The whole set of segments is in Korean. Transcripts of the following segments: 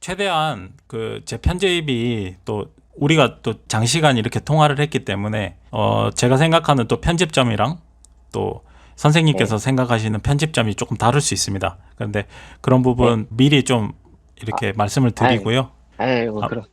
최대한 그 제 편집이 또 우리가 또 장시간 이렇게 통화를 했기 때문에 제가 생각하는 또 편집점이랑 또 네. 선생님께서 생각하시는 편집점이 조금 다를 수 있습니다. 그런데 그런 네. 부분 미리 좀 아, 이렇게 말씀을 아이, 드리고요. 아이고, 아, 그럼.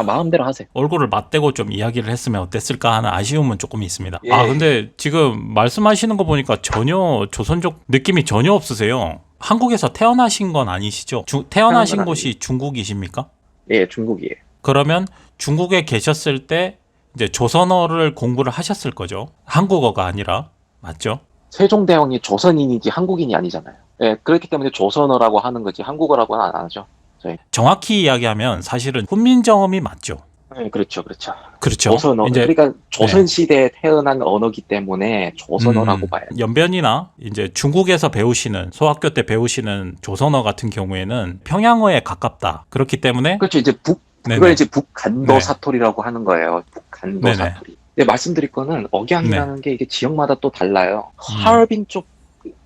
마음대로 하세요. 얼굴을 맞대고 좀 이야기를 했으면 어땠을까 하는 아쉬움은 조금 있습니다. 아, 예. 근데 지금 말씀하시는 거 보니까 전혀 조선족 느낌이 전혀 없으세요. 한국에서 태어나신 건 아니시죠? 태어난 건 태어나신 아니에요. 곳이 중국이십니까? 예, 중국이에요. 그러면 중국에 계셨을 때 이제 조선어를 공부를 하셨을 거죠. 한국어가 아니라. 맞죠? 세종대왕이 조선인이지 한국인이 아니잖아요. 예, 그렇기 때문에 조선어라고 하는 거지 한국어라고는 안 하죠. 저희. 정확히 이야기하면 사실은 훈민정음이 맞죠. 예, 그렇죠, 그렇죠. 그렇죠. 조선어, 이제 그러니까 네. 조선시대에 태어난 언어기 때문에 조선어라고 봐야죠. 연변이나 이제 중국에서 배우시는 소학교 때 배우시는 조선어 같은 경우에는 평양어에 가깝다. 그렇기 때문에 그렇죠. 이제 그걸 네네. 이제 북간도 네. 사투리라고 하는 거예요. 북간도 네네. 사투리. 근데 말씀드릴 거는 네. 억양이라는 게 이게 지역마다 또 달라요. 음. 하얼빈 쪽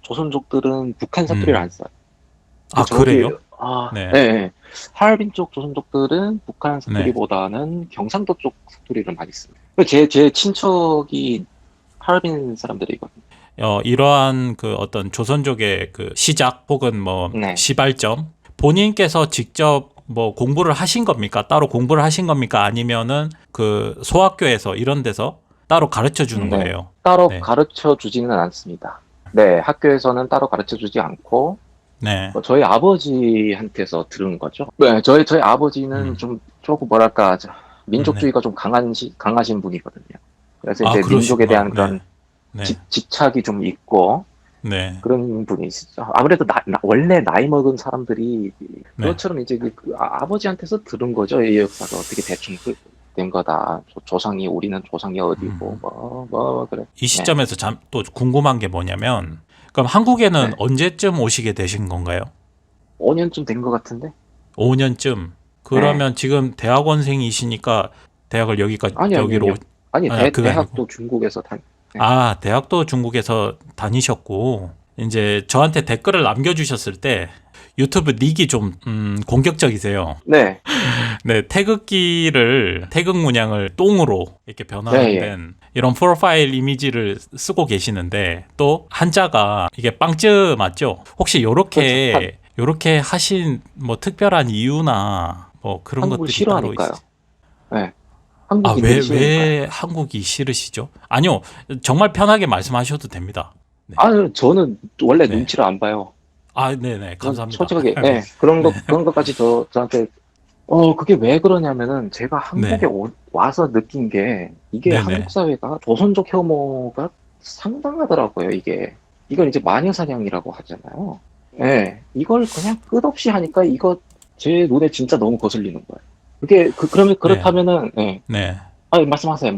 조선족들은 북한 사투리를 음. 안 써요. 아, 저기, 그래요? 예, 네. 예. 하얼빈 쪽 조선족들은 북한 네. 사투리보다는 경상도 쪽 사투리를 많이 씁니다. 제 친척이 하얼빈 사람들이거든요. 이러한 그 어떤 조선족의 그 시작 혹은 뭐 네. 시발점 본인께서 직접 뭐 공부를 하신 겁니까? 따로 공부를 하신 겁니까? 아니면은 그 소학교에서 이런 데서 따로 가르쳐 주는 네. 거예요? 따로 네. 가르쳐 주지는 않습니다. 네. 학교에서는 따로 가르쳐 주지 않고, 네. 저희 아버지한테서 들은 거죠. 네. 저희 아버지는 음. 좀, 조금 뭐랄까, 네. 민족주의가 좀 강하신 분이거든요. 그래서 아, 이제 민족에 그러시구나. 대한 네. 그런 네. 집착이 좀 있고, 네. 그런 분이 있죠. 아무래도 원래 나이 먹은 사람들이 네. 그것처럼 이제 아버지한테서 들은 거죠. 이 역사가 어떻게 대충 된 거다. 조상이 우리는 조상이 어디고 음. 그래. 이 네, 시점에서 또 궁금한 게 뭐냐면 그럼 한국에는 네. 언제쯤 오시게 되신 건가요? 5년쯤 된 것 같은데. 5년쯤. 네. 그러면 지금 대학원생이시니까 대학을 여기로 아니요. 아니 그거 아니고. 대학도 중국에서 네. 아, 대학도 중국에서 다니셨고 이제 저한테 댓글을 남겨주셨을 때 유튜브 닉이 좀 공격적이세요. 네, 네, 태극 문양을 똥으로 이렇게 네, 예. 변환된 이런 프로파일 이미지를 쓰고 계시는데 또 한자가 이게 빵쯔 맞죠? 혹시 그렇죠. 요렇게 하신 뭐 특별한 이유나 뭐 그런 한국을 것들이 따로 싫어하니까요. 있으세요? 네, 아, 한국인들이 싫으니까요. 왜 한국이 싫으시죠? 아니요, 정말 편하게 말씀하셔도 됩니다. 네, 저는 원래 네. 눈치를 안 봐요. 아, 네네, 전 감사합니다. 솔직하게, 네, 예, 그런 것까지 저한테 그게 왜 그러냐면은 제가 한국에 네, 와서 느낀 게 이게 한국 네네. 사회가 조선족 혐오가 상당하더라고요, 이게. 이걸 이제 마녀사냥이라고 하잖아요. 예, 이걸 그냥 끝없이 하니까 이거 제 눈에 진짜 너무 거슬리는 거예요. 그게, 네, 그렇다면은, 예. 네. 말씀하세요.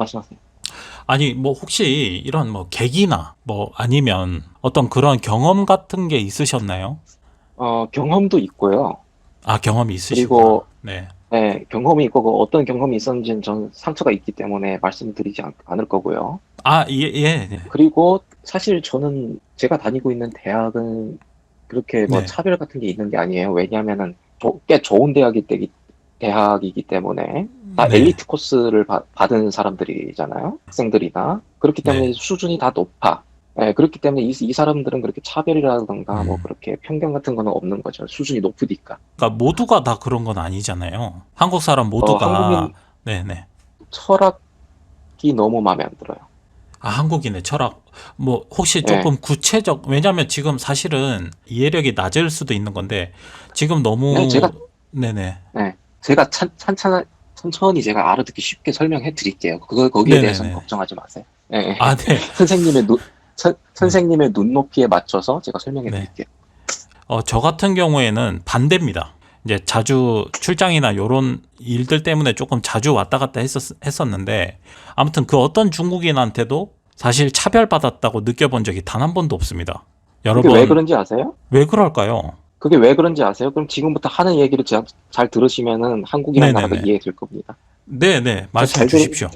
아니, 뭐, 혹시 이런 뭐, 계기나 뭐, 아니면 어떤 그런 경험 같은 게 있으셨나요? 경험도 있고요. 아, 경험이 있으시구나. 그리고, 네. 예, 경험이 있고, 어떤 경험이 있었는지는 전 상처가 있기 때문에 말씀드리지 않을 거고요. 아, 예. 네. 그리고 사실 저는 제가 다니고 있는 대학은 그렇게 뭐 네. 차별 같은 게 있는 게 아니에요. 왜냐하면은 꽤 좋은 대학이기 때문에 다 네. 엘리트 코스를 받은 사람들이잖아요. 학생들이나. 그렇기 때문에 네. 수준이 다 높아. 예, 그렇기 때문에 이 사람들은 그렇게 차별이라든가 뭐 음. 그렇게 편견 같은 거는 없는 거죠. 수준이 높으니까. 그러니까 모두가 다 그런 건 아니잖아요. 한국 사람 모두가, 한국인 네네. 철학이 너무 마음에 안 들어요. 아, 한국인의 철학. 뭐, 혹시 예. 조금 왜냐면 지금 사실은 이해력이 낮을 수도 있는 건데, 지금 네, 너무, 네네. 제가 천천히 제가 알아듣기 쉽게 설명해 드릴게요. 거기에 대해서는 네네네. 걱정하지 마세요. 예, 예. 아, 네. 선생님의 네. 선생님의 눈높이에 맞춰서 제가 설명해 네. 드릴게요. 저 같은 경우에는 반대입니다. 이제 자주 출장이나 요런 일들 때문에 조금 자주 왔다 갔다 했었는데, 아무튼 그 어떤 중국인한테도 사실 차별받았다고 느껴본 적이 단 한 번도 없습니다. 여러 그게 왜 번, 그런지 아세요? 왜 그럴까요? 그게 왜 그런지 아세요? 그럼 지금부터 하는 얘기를 잘 들으시면은 한국이라는 나라가 네네네. 이해될 겁니다. 네네. 자, 말씀해 주십시오.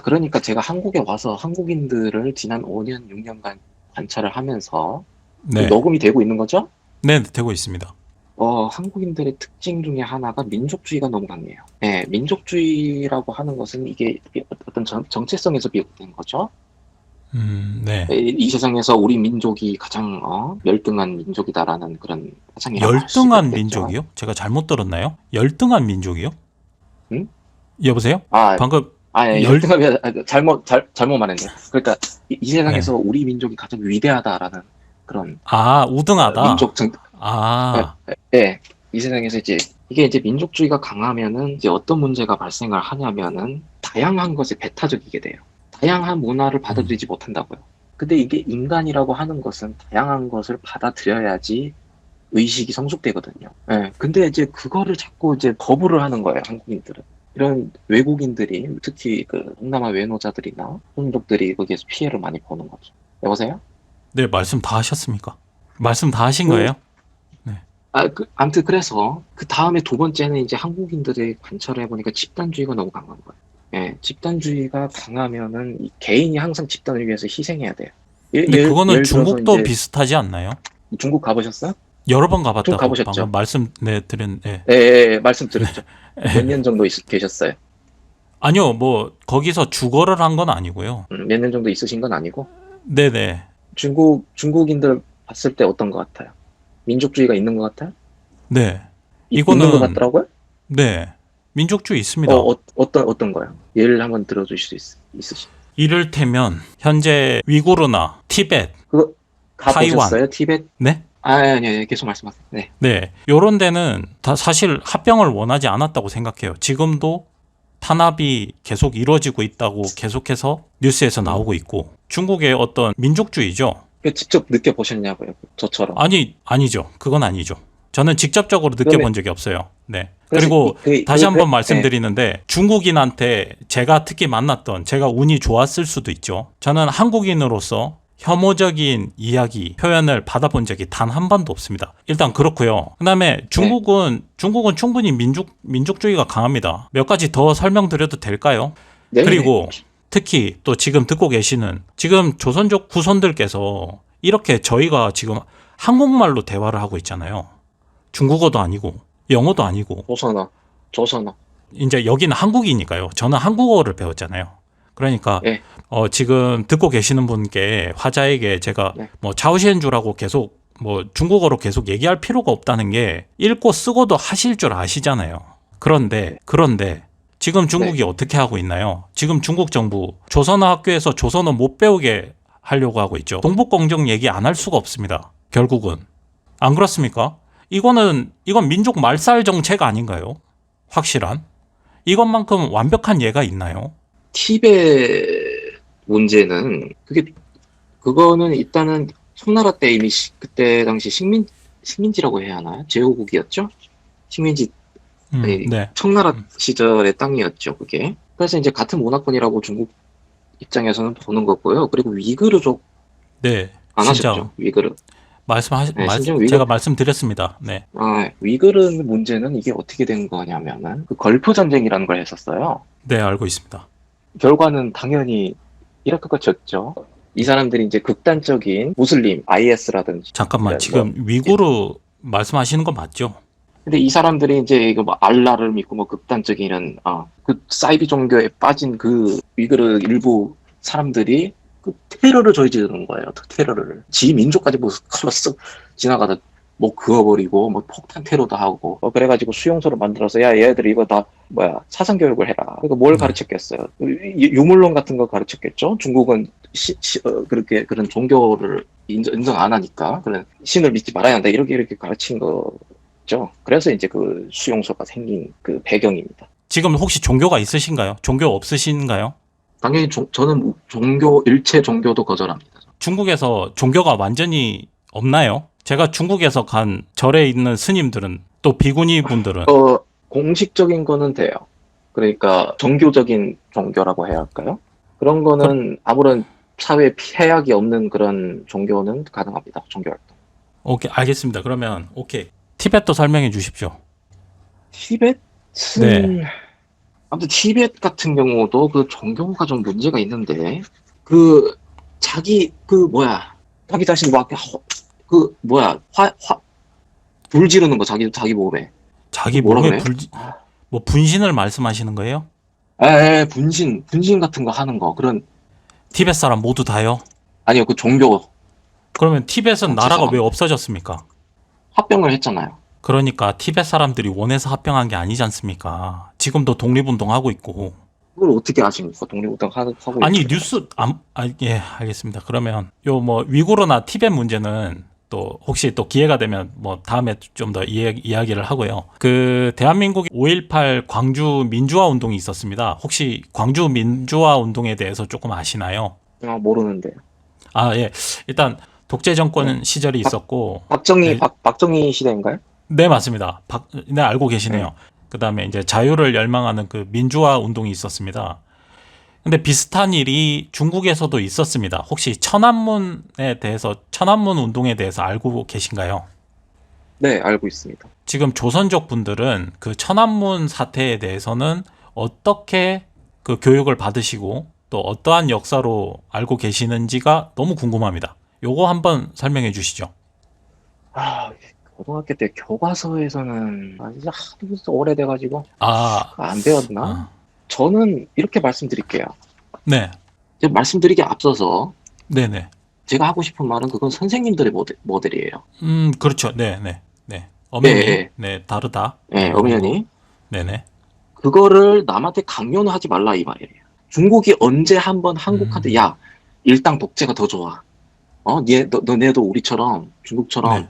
그러니까 제가 한국에 와서 한국인들을 지난 5년, 6년간 관찰을 하면서 네. 녹음이 되고 있는 거죠? 네, 되고 있습니다. 한국인들의 특징 중에 하나가 민족주의가 너무 강해요. 예, 민족주의라고 하는 것은 이게 어떤 정체성에서 비롯된 거죠. 네. 이 세상에서 우리 민족이 가장 열등한 민족이다라는 그런 사상이라고 할 수가 열등한 있겠죠. 민족이요? 제가 잘못 들었나요? 열등한 민족이요? 응? 여보세요? 아, 방금 예, 열, 열등하면 잘못 말했네. 그러니까 이 네. 세상에서 우리 민족이 가장 위대하다라는 그런 아, 우등하다. 민족 정, 아, 예, 이 세상에서 이게 이제 민족주의가 강하면은 이제 어떤 문제가 발생을 하냐면은 다양한 것에 배타적이게 돼요. 다양한 문화를 음, 받아들이지 못한다고요. 근데 이게 인간이라고 하는 것은 다양한 것을 받아들여야지 의식이 성숙되거든요. 예, 근데 이제 그거를 자꾸 이제 거부를 하는 거예요, 한국인들은. 이런 외국인들이, 특히 그 동남아 외노자들이나 혼족들이 거기에서 피해를 많이 보는 거죠. 여보세요? 네, 말씀 다 하셨습니까? 말씀 다 하신 그, 거예요? 네. 아무튼 그래서 그 다음에 두 번째는 이제 한국인들의 관찰을 해보니까 집단주의가 너무 강한 거예요. 예, 집단주의가 강하면은 이 개인이 항상 집단을 위해서 희생해야 돼요. 근데 그거는 예를 들어서 중국도 이제 비슷하지 않나요? 중국 가보셨어요? 여러 번 중국 가봤다고 방금 가보셨죠? 말씀 네, 드린, 네. 예, 말씀 들었죠. 몇 년 정도 계셨어요? 아니요, 뭐, 거기서 주거를 한 건 아니고요. 몇 년 정도 있으신 건 아니고 네네. 중국인들 봤을 때 어떤 것 같아요? 민족주의가 있는 것 같아요? 네. 있는 것 이거는, 같더라고요? 네. 민족주의 있습니다. 어떤 거요? 예를 한번 들어주실 수 있으신? 이를테면, 현재 위구르나 티벳, 그거 타이완, 가보셨어요? 티벳? 네? 아니, 계속 말씀하세요. 네. 네. 요런 데는 다 사실 합병을 원하지 않았다고 생각해요. 지금도 탄압이 계속 이루어지고 있다고 계속해서 뉴스에서 나오고 있고, 중국의 어떤 민족주의죠. 직접 느껴보셨냐고요? 저처럼. 아니죠. 그건 아니죠. 저는 직접적으로 그러면, 느껴본 적이 없어요. 네. 그래서 그리고 다시 한번 예. 말씀드리는데 중국인한테 제가 특히 만났던 제가 운이 좋았을 수도 있죠. 저는 한국인으로서 혐오적인 이야기, 표현을 받아본 적이 단 한 번도 없습니다. 일단 그렇고요. 그다음에 네. 중국은 충분히 민족주의가 강합니다. 몇 가지 더 설명드려도 될까요? 네네. 그리고 특히 또 지금 듣고 계시는 지금 조선족 후손들께서 이렇게 저희가 지금 한국말로 대화를 하고 있잖아요. 중국어도 아니고 영어도 아니고 조선어. 이제 여기는 한국이니까요. 저는 한국어를 배웠잖아요. 그러니까 예, 지금 듣고 계시는 분께 화자에게 제가 네. 뭐 차오시엔주라고 계속 뭐 중국어로 계속 얘기할 필요가 없다는 게 읽고 쓰고도 하실 줄 아시잖아요. 그런데 지금 중국이 어떻게 하고 있나요? 지금 중국 정부 조선어 학교에서 조선어 못 배우게 하려고 하고 있죠. 동북공정 얘기 안 할 수가 없습니다. 결국은 안 그렇습니까? 이건 민족 말살 정책 아닌가요? 확실한 이것만큼 완벽한 예가 있나요? 티벳 문제는, 그거는 일단은 청나라 때 이미 그때 당시 식민지라고 해야 하나요? 제후국이었죠? 식민지, 네, 청나라 시절의 땅이었죠, 그게. 그래서 이제 같은 문화권이라고 중국 입장에서는 보는 거고요. 그리고 위그르족 네, 안 신장 하셨죠? 위그르. 네, 심지어 제가 말씀드렸습니다. 네, 위그르 문제는 이게 어떻게 된 거냐면은, 그 걸프 전쟁이라는 걸 했었어요. 네 알고 있습니다. 결과는 당연히 이라크가 졌죠. 이 사람들이 이제 극단적인 무슬림, IS라든지. 잠깐만 뭐, 지금 위구르 말씀하시는 거 맞죠? 근데 이 사람들이 이제 이거 뭐 알라를 믿고 뭐 극단적인 이런, 그 사이비 종교에 빠진 그 위그르 일부 사람들이 그 테러를 저지르는 거예요. 테러를. 지 민족까지 뭐 칼로 쓱 지나가다 뭐 그어버리고 뭐 폭탄 테러도 하고 그래가지고 수용소를 만들어서 야 얘들 이거 다 뭐야 사상 교육을 해라. 그러니까 뭘 네. 가르쳤겠어요? 유물론 같은 거 가르쳤겠죠. 중국은 그렇게 그런 종교를 인정 안 하니까 그런 신을 믿지 말아야 한다 이렇게 가르친 거죠. 그래서 이제 그 수용소가 생긴 그 배경입니다. 지금 혹시 종교가 있으신가요? 종교 없으신가요? 당연히 저는 일체 종교도 거절합니다. 중국에서 종교가 완전히 없나요? 제가 중국에서 간 절에 있는 스님들은 또 비구니 분들은 공식적인 거는 돼요. 그러니까 정교적인 종교라고 해야 할까요? 그런 거는 아무런 사회에 해악이 없는 그런 종교는 가능합니다. 종교 활동. 오케이 알겠습니다. 그러면 오케이 티벳도 설명해 주십시오. 티벳은 네. 아무튼 티벳 같은 경우도 그 종교가 좀 문제가 있는데 자기 자신 막 그 뭐야 불 지르는 거 자기 몸에. 자기 뭐라 몸에 그래요? 아, 뭐 분신을 말씀하시는 거예요? 분신 같은 거 하는 거. 그런, 티벳 사람 모두 다요? 아니요, 그 종교 그러면 티벳은 정치 나라가 왜 사람들. 없어졌습니까? 합병을 했잖아요. 그러니까 티벳 사람들이 원해서 합병한 게 아니지 않습니까? 지금도 독립운동하고 있고. 그걸 어떻게 아십니까? 독립운동 하고 아니 있는데. 뉴스 예, 알겠습니다. 그러면 요 뭐 위구르나 티벳 문제는 또 혹시 또 기회가 되면 뭐 다음에 좀 더 이야기를 하고요. 그 대한민국이 5.18 광주 민주화 운동이 있었습니다. 혹시 광주 민주화 운동에 대해서 조금 아시나요? 모르는데. 아, 예. 일단 독재 정권 네. 시절이 있었고 네, 박정희 시대인가요? 네, 맞습니다. 네, 알고 네. 계시네요. 그다음에 이제 자유를 열망하는 그 민주화 운동이 있었습니다. 근데 비슷한 일이 중국에서도 있었습니다. 혹시 천안문 운동에 대해서 알고 계신가요? 네, 알고 있습니다. 지금 조선족 분들은 그 천안문 사태에 대해서는 어떻게 그 교육을 받으시고 또 어떠한 역사로 알고 계시는지가 너무 궁금합니다. 요거 한번 설명해 주시죠. 아, 고등학교 때 교과서에서는 진짜 하도 오래돼가지고 아, 안 배웠나? 아, 저는 이렇게 말씀드릴게요. 네, 제가 말씀드리기 앞서서 네네. 제가 하고 싶은 말은 그건 선생님들의 모델이에요. 그렇죠. 네네. 네. 예, 엄연히, 예, 네, 다르다. 예, 뭐 이런 거. 엄연히. 네네. 그거를 남한테 강요는 하지 말라 이 말이에요. 중국이 언제 한번 한국한테 음, 야, 일당 독재가 더 좋아. 너네도 우리처럼 중국처럼 네, 네,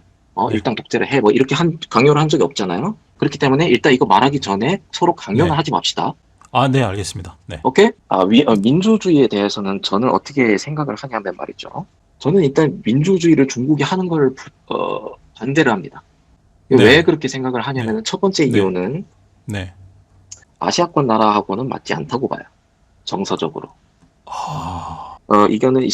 일당 독재를 해. 뭐 이렇게 강요를 한 적이 없잖아요. 그렇기 때문에 일단 이거 말하기 전에 서로 강요는 네. 하지 맙시다. 아, 네, 알겠습니다. 네, 오케이? 민주주의에 대해서는 저는 어떻게 생각을 하냐면 말이죠. 저는 일단 민주주의를 중국이 하는 걸 반대를 합니다. 왜 네, 그렇게 생각을 네, 하냐면 첫 번째 네, 이유는 네. 아시아권 나라하고는 맞지 않다고 봐요. 정서적으로. 아, 이거는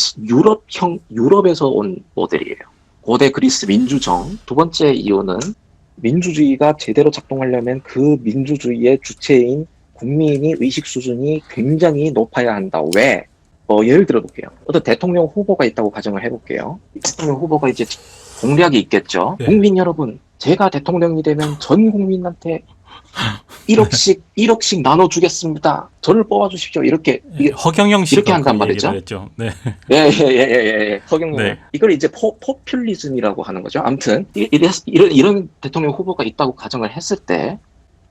유럽에서 온 모델이에요. 고대 그리스 민주정. 두 번째 이유는 민주주의가 제대로 작동하려면 그 민주주의의 주체인 국민이 의식 수준이 굉장히 높아야 한다. 왜? 예를 들어 볼게요. 어떤 대통령 후보가 있다고 가정을 해볼게요. 대통령 후보가 이제 공약이 있겠죠. 네. 국민 여러분, 제가 대통령이 되면 전 국민한테 1억씩 나눠주겠습니다. 저를 뽑아주십시오. 허경영 이렇게 씨가 한단 그 얘기를 말이죠. 했죠. 네, 허경영은. 네, 이걸 이제 포퓰리즘이라고 하는 거죠. 아무튼, 이런 대통령 후보가 있다고 가정을 했을 때,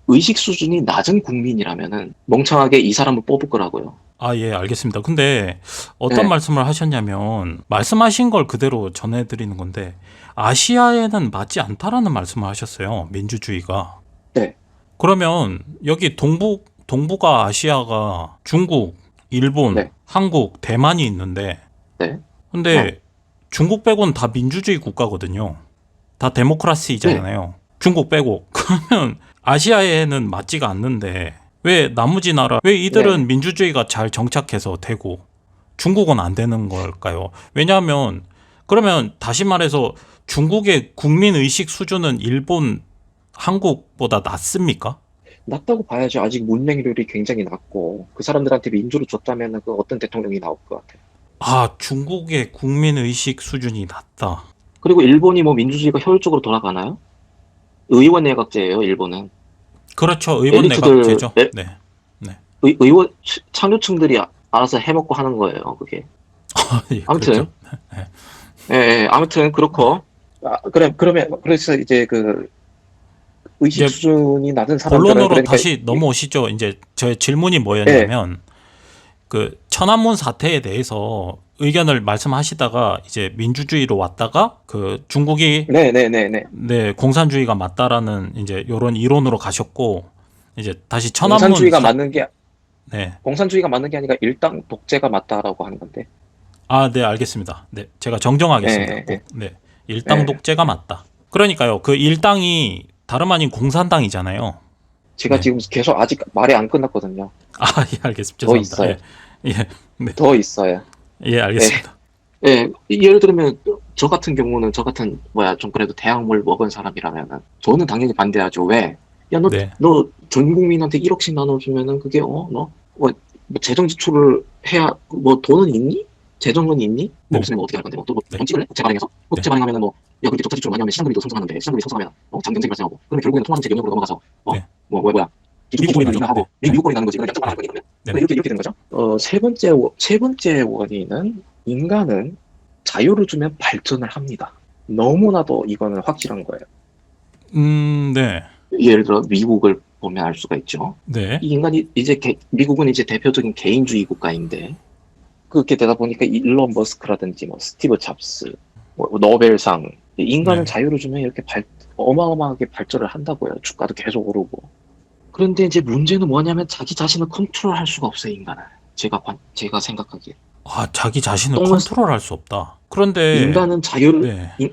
의식 수준이 낮은 국민이라면은 멍청하게 이 사람을 뽑을 거라고요. 아, 예, 알겠습니다. 근데 어떤 네, 말씀을 하셨냐면, 말씀하신 걸 그대로 전해드리는 건데, 아시아에는 맞지 않다라는 말씀을 하셨어요. 민주주의가. 네, 그러면 여기 동북아 아시아가 중국, 일본, 네, 한국, 대만이 있는데, 네, 근데 중국 빼고는 다 민주주의 국가거든요. 다 네. 데모크라시잖아요. 중국 빼고. 그러면 아시아에는 맞지가 않는데 왜 나머지 나라, 왜 이들은 네. 민주주의가 잘 정착해서 되고 중국은 안 되는 걸까요? 왜냐하면 그러면 다시 말해서 중국의 국민 의식 수준은 일본, 한국보다 낮습니까? 낮다고 봐야죠. 아직 문맹률이 굉장히 낮고, 그 사람들한테 민주를 줬다면 그 어떤 대통령이 나올 것 같아요. 아, 중국의 국민 의식 수준이 낮다. 그리고 일본이 뭐 민주주의가 효율적으로 돌아가나요? 의원 내각제예요, 일본은. 그렇죠. 의원 엘리트들, 내각제죠. 네. 네. 의원, 참여층들이 알아서 해먹고 하는 거예요, 그게. 예, 그렇죠. 아무튼, 아무튼, 그렇고. 그래서 이제 의식 이제 수준이 낮은 사람들은, 본론으로 그러니까, 다시 넘어오시죠. 이제 저의 질문이 예, 뭐였냐면 그 천안문 사태에 대해서 의견을 말씀하시다가 이제 민주주의로 왔다가 그 중국이 네네네네. 네, 공산주의가 맞다라는 이제 요런 이론으로 가셨고 이제 다시 천안문 공산주의가 맞는 게, 네. 공산주의가 맞는 게 아니라 일당 독재가 맞다라고 하는 건데. 아, 네, 알겠습니다. 네. 제가 예, 정정하겠습니다. 예, 예. 꼭. 네. 일당 예. 독재가 맞다. 그러니까요. 그 일당이 다름 아닌 공산당이잖아요. 제가 네. 지금 계속 아직 말이 안 끝났거든요. 아, 예, 알겠습니다. 더 죄송합니다. 있어요. 예. 예. 네. 더 있어요. 예, 예, 알겠습니다. 예를 들면, 저 같은 경우는, 좀 그래도 대학물 먹은 사람이라면은, 저는 당연히 반대하죠. 왜? 야, 네. 너 전 국민한테 1억씩 나눠주면은, 그게, 뭐 재정 지출을 해야, 뭐, 돈은 있니? 재정은 있니? 뭐, 네. 무슨, 뭐, 어떻게 할 건데, 뭐, 또, 뭐, 네. 돈 찍을래? 국채 발행해서? 네. 국채 발행하면은 뭐, 야, 그렇게 적자지출을 많이 하면 시장금리도 성장하는데 시장금리 성장하면 장기 경색이 발생하고 그러면 결국에는 통화정책 영역으로 넘어가서 네. 기준금리 미국이 인하하고 나죠. 네. 미국권이 나는 거지. 그러면 약정만 할 거니 그러면. 네네. 이렇게 되는 거죠. 세 번째 원인은 인간은 자유를 주면 발전을 합니다. 너무나도 이거는 확실한 거예요. 네. 예를 들어 미국을 보면 알 수가 있죠. 네. 이 인간이 이제 미국은 이제 대표적인 개인주의 국가인데 그렇게 되다 보니까 일론 머스크라든지 뭐 스티브 잡스, 뭐 노벨상 인간은 네. 자유를 주면 이렇게 어마어마하게 발전을 한다고요. 주가도 계속 오르고. 그런데 이제 문제는 뭐냐면 자기 자신을 컨트롤할 수가 없어요, 인간은. 제가 생각하기에. 자기 자신을 똥을 컨트롤할 수 없다. 그런데 인간은 자유를 네.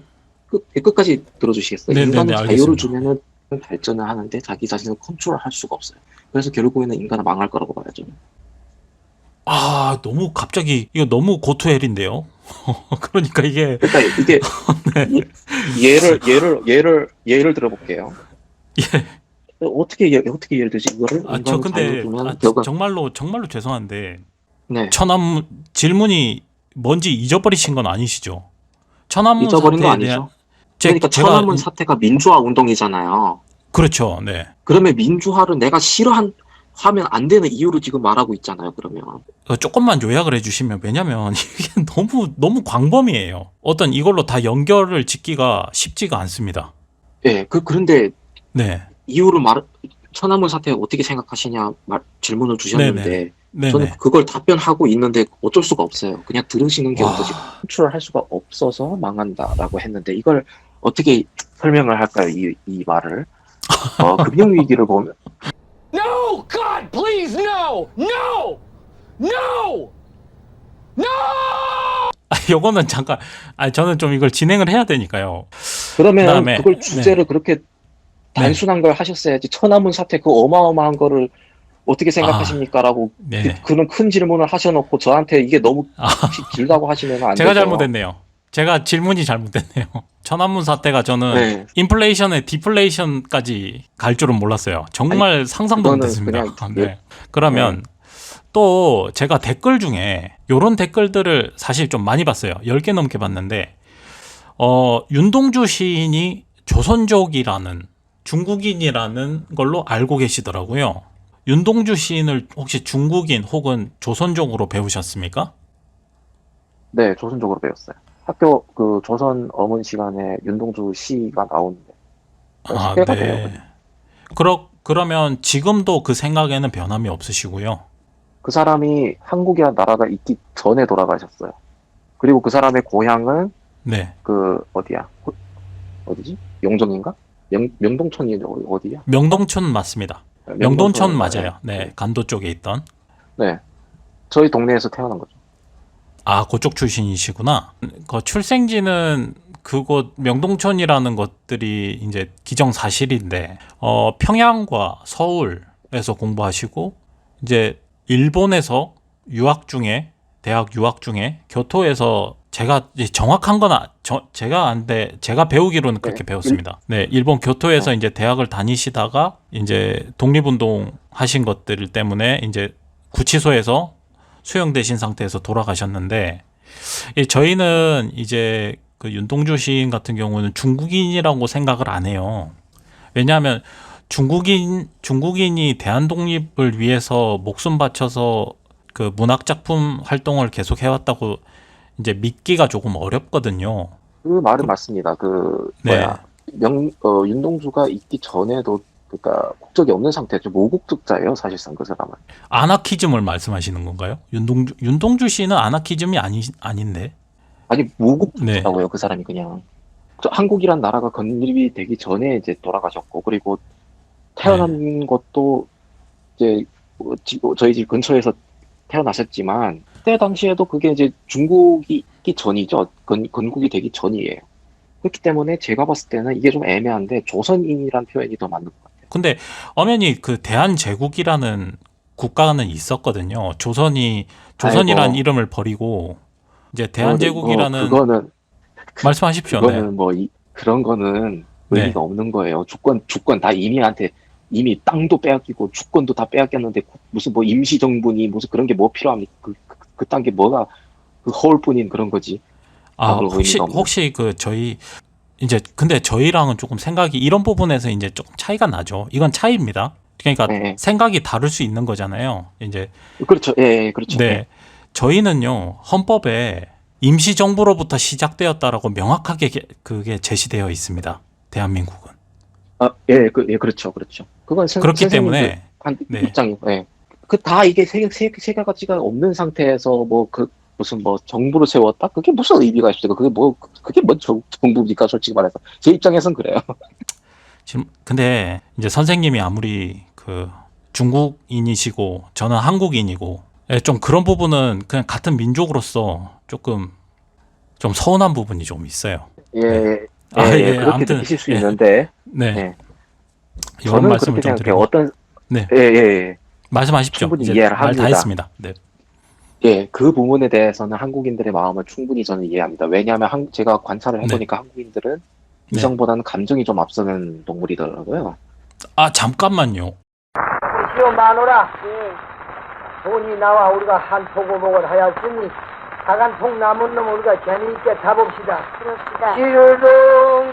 끝까지 들어주시겠어요? 네네네, 인간은 자유를 알겠습니다. 주면은 발전을 하는데 자기 자신을 컨트롤할 수가 없어요. 그래서 결국에는 인간은 망할 거라고 봐요, 저는. 너무 갑자기 이거 너무 고투헬인데요. 그러니까 이게 그러니까 이게 네. 예를 들어볼게요. 예. 어떻게 예를 들지 이거를 저 인간은 자유를 근데 주면 결과 정말로 죄송한데 네 질문이 뭔지 잊어버리신 건 아니시죠? 천안문 잊어버린 거 사태에 아니죠? 대한 그러니까 제가 천안문 사태가 민주화 운동이잖아요. 그렇죠. 네. 그러면 민주화를 내가 하면 안 되는 이유를 지금 말하고 있잖아요. 그러면 조금만 요약을 해주시면 왜냐면 이게 너무 광범위해요. 어떤 이걸로 다 연결을 짓기가 쉽지가 않습니다. 예 그런데 네. 이유를 천안문 사태 어떻게 생각하시냐 질문을 주셨는데 네네. 저는 그걸 답변하고 있는데 어쩔 수가 없어요. 그냥 들으시는 게 어떠지? 컨트롤할 수가 없어서 망한다라고 했는데 이걸 어떻게 설명을 할까요? 이 말을 금융위기를 보면 No! God, please, no! No! No! No! 요거는 잠깐 저는 좀 이걸 진행을 해야 되니까요. 그러면 그다음에, 그걸 주제를 그렇게 단순한 걸 하셨어야지 천안문 사태 그 어마어마한 거를 어떻게 생각하십니까? 라고 네. 그런 큰 질문을 하셔놓고 저한테 이게 너무 길다고 하시면 안 제가 되죠. 잘못했네요. 제가 질문이 잘못됐네요. 천안문 사태가 저는 네. 인플레이션에 디플레이션까지 갈 줄은 몰랐어요. 정말 상상도 그거는 못했습니다. 그냥 네. 그러면 또 제가 댓글 중에 요런 댓글들을 사실 좀 많이 봤어요. 10개 넘게 봤는데 윤동주 시인이 조선족이라는 중국인이라는 걸로 알고 계시더라고요. 윤동주 시인을 혹시 중국인 혹은 조선족으로 배우셨습니까? 네, 조선족으로 배웠어요. 학교 그 조선 어문 시간에 윤동주 시가 나오는데 숙제가 돼요. 네. 그러면 지금도 그 생각에는 변함이 없으시고요. 그 사람이 한국이라는 나라가 있기 전에 돌아가셨어요. 그리고 그 사람의 고향은 네. 그 어디지? 영종인가? 명동천이 어디야? 명동촌 맞습니다. 명동촌 맞아요. 맞아요. 네. 간도 쪽에 있던. 네. 저희 동네에서 태어난 거죠. 그쪽 출신이시구나. 그 출생지는 그곳 명동촌이라는 것들이 이제 기정사실인데 평양과 서울에서 공부하시고 이제 일본에서 대학 유학 중에 교토에서 제가 정확한 건 제가 안돼 제가 배우기로는 그렇게 배웠습니다. 네, 일본 교토에서 이제 대학을 다니시다가 이제 독립운동 하신 것들 때문에 이제 구치소에서 수용되신 상태에서 돌아가셨는데 저희는 이제 그 윤동주 시인 같은 경우는 중국인이라고 생각을 안 해요. 왜냐하면 중국인이 대한 독립을 위해서 목숨 바쳐서 그 문학 작품 활동을 계속 해왔다고 이제 믿기가 조금 어렵거든요. 그 말은 맞습니다. 네. 윤동주가 있기 전에도 그러니까 국적이 없는 상태죠. 모국적자예요, 사실상 그 사람은. 아나키즘을 말씀하시는 건가요? 윤동주 씨는 아나키즘이 아닌데. 아니 모국적자고요, 그 사람이 그냥. 한국이란 나라가 건립이 되기 전에 이제 돌아가셨고, 그리고 태어난 것도 이제 저희 집 근처에서 태어나셨지만 그때 당시에도 그게 이제 중국이 있기 전이죠. 건국이 되기 전이에요. 그렇기 때문에 제가 봤을 때는 이게 좀 애매한데 조선인이란 표현이 더 맞는 것 같아요. 근데 엄연히 그 대한제국이라는 국가는 있었거든요. 조선이라는 이름을 버리고 이제 대한제국이라는 그거는 말씀하십시오. 그거는 그런 거는 의미가 없는 거예요. 주권 다 이미 땅도 빼앗기고 주권도 다 빼앗겼는데 무슨 뭐 임시정부니 무슨 그런 게 뭐 필요합니까? 그딴 게 뭐가 그 허울뿐인 그런 거지. 혹시 그 저희 이제 근데 저희랑은 조금 생각이 이런 부분에서 이제 조금 차이가 나죠. 이건 차이입니다. 그러니까 네. 생각이 다를 수 있는 거잖아요. 이제 그렇죠. 예, 그렇죠. 네. 저희는요. 헌법에 임시정부로부터 시작되었다라고 명확하게 그게 제시되어 있습니다. 대한민국은. 예, 그렇죠. 그건 그렇기 선생님들 때문에 네. 입장이고, 예. 다 이게 세 가지가 없는 상태에서 무슨 정부를 세웠다? 그게 무슨 의미가 있어요? 그게 정부입니까? 솔직히 말해서. 제 입장에선 그래요. 지금 근데 이제 선생님이 아무리 중국인이시고 저는 한국인이고 예, 좀 그런 부분은 그냥 같은 민족으로서 조금 좀 서운한 부분이 좀 있어요. 예, 예, 그렇게 아무튼, 느끼실 수 예. 있는데, 네. 예. 이런 저는 말씀을 그렇게 좀 생각해요. 드리고. 네. 예. 말씀하십시오. 충분히 이제 이해를 말 다 합니다. 했습니다. 네. 예, 그 부분에 대해서는 한국인들의 마음을 충분히 저는 이해합니다. 왜냐하면 제가 관찰을 해보니까 한국인들은 네. 이성보다는 감정이 좀 앞서는 동물이더라고요. 아, 잠깐만요. 시오 마누라, 돈이 나와 우리가 한 포고목을 하였으니 사간통 남은 놈 우리가 재미있게 잡읍시다. 그럽시다. 시르릉